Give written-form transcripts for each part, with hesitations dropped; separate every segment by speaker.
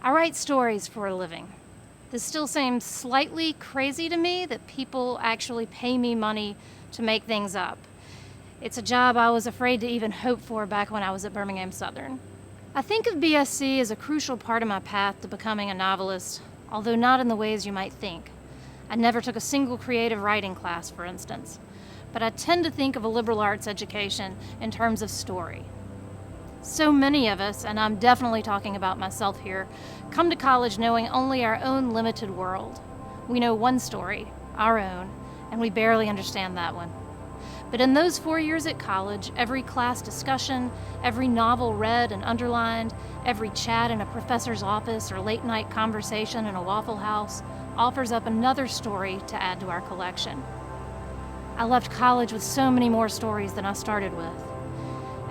Speaker 1: I write stories for a living. This still seems slightly crazy to me that people actually pay me money to make things up. It's a job I was afraid to even hope for back when I was at Birmingham-Southern. I think of BSC as a crucial part of my path to becoming a novelist, although not in the ways you might think. I never took a single creative writing class, for instance, but I tend to think of a liberal arts education in terms of story. So many of us, and I'm definitely talking about myself here, come to college knowing only our own limited world. We know one story, our own, and we barely understand that one. But in those 4 years at college, every class discussion, every novel read and underlined, every chat in a professor's office or late-night conversation in a Waffle House offers up another story to add to our collection. I left college with so many more stories than I started with.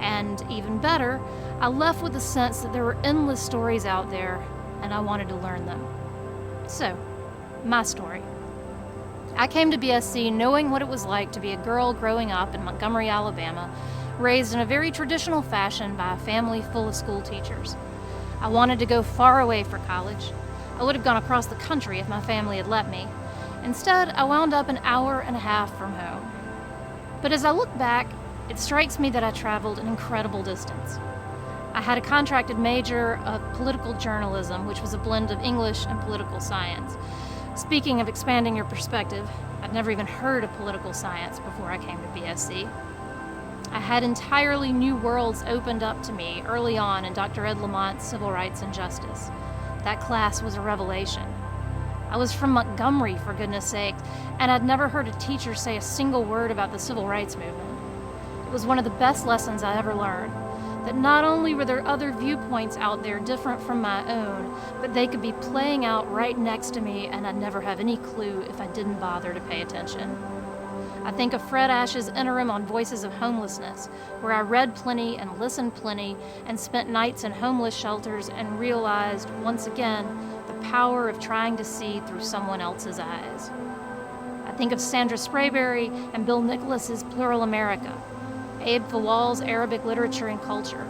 Speaker 1: And even better, I left with the sense that there were endless stories out there, and I wanted to learn them. So, my story. I came to BSC knowing what it was like to be a girl growing up in Montgomery, Alabama, raised in a very traditional fashion by a family full of school teachers. I wanted to go far away for college. I would have gone across the country if my family had let me. Instead, I wound up an hour and a half from home. But as I look back, it strikes me that I traveled an incredible distance. I had a contracted major of political journalism, which was a blend of English and political science. Speaking of expanding your perspective, I'd never even heard of political science before I came to BSC. I had entirely new worlds opened up to me early on in Dr. Ed Lamont's Civil Rights and Justice. That class was a revelation. I was from Montgomery, for goodness sake, and I'd never heard a teacher say a single word about the civil rights movement. It was one of the best lessons I ever learned, that not only were there other viewpoints out there different from my own, but they could be playing out right next to me and I'd never have any clue if I didn't bother to pay attention. I think of Fred Ash's interim on Voices of Homelessness, where I read plenty and listened plenty and spent nights in homeless shelters and realized, once again, the power of trying to see through someone else's eyes. I think of Sandra Sprayberry and Bill Nicholas's Plural America, Abe Fawal's Arabic Literature and Culture,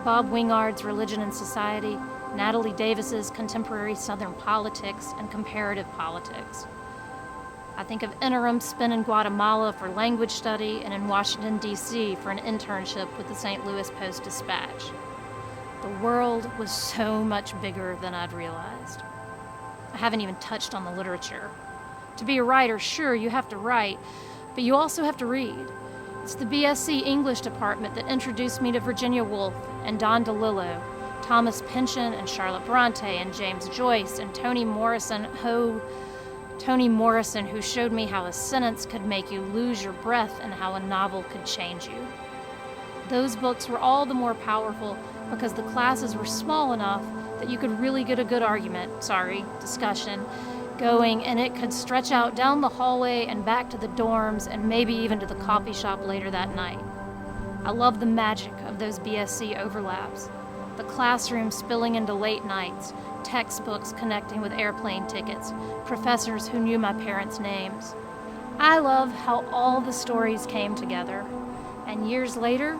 Speaker 1: Bob Wingard's Religion and Society, Natalie Davis's Contemporary Southern Politics and Comparative Politics. I think of interim spent in Guatemala for language study and in Washington, D.C. for an internship with the St. Louis Post-Dispatch. The world was so much bigger than I'd realized. I haven't even touched on the literature. To be a writer, sure, you have to write, but you also have to read. It's the BSC English department that introduced me to Virginia Woolf and Don DeLillo, Thomas Pynchon and Charlotte Bronte and James Joyce and Toni Morrison, who showed me how a sentence could make you lose your breath and how a novel could change you. Those books were all the more powerful because the classes were small enough that you could really get a good discussion, going, and it could stretch out down the hallway and back to the dorms and maybe even to the coffee shop later that night. I love the magic of those BSC overlaps, the classroom spilling into late nights, textbooks connecting with airplane tickets, professors who knew my parents' names. I love how all the stories came together, and years later,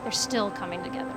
Speaker 1: they're still coming together.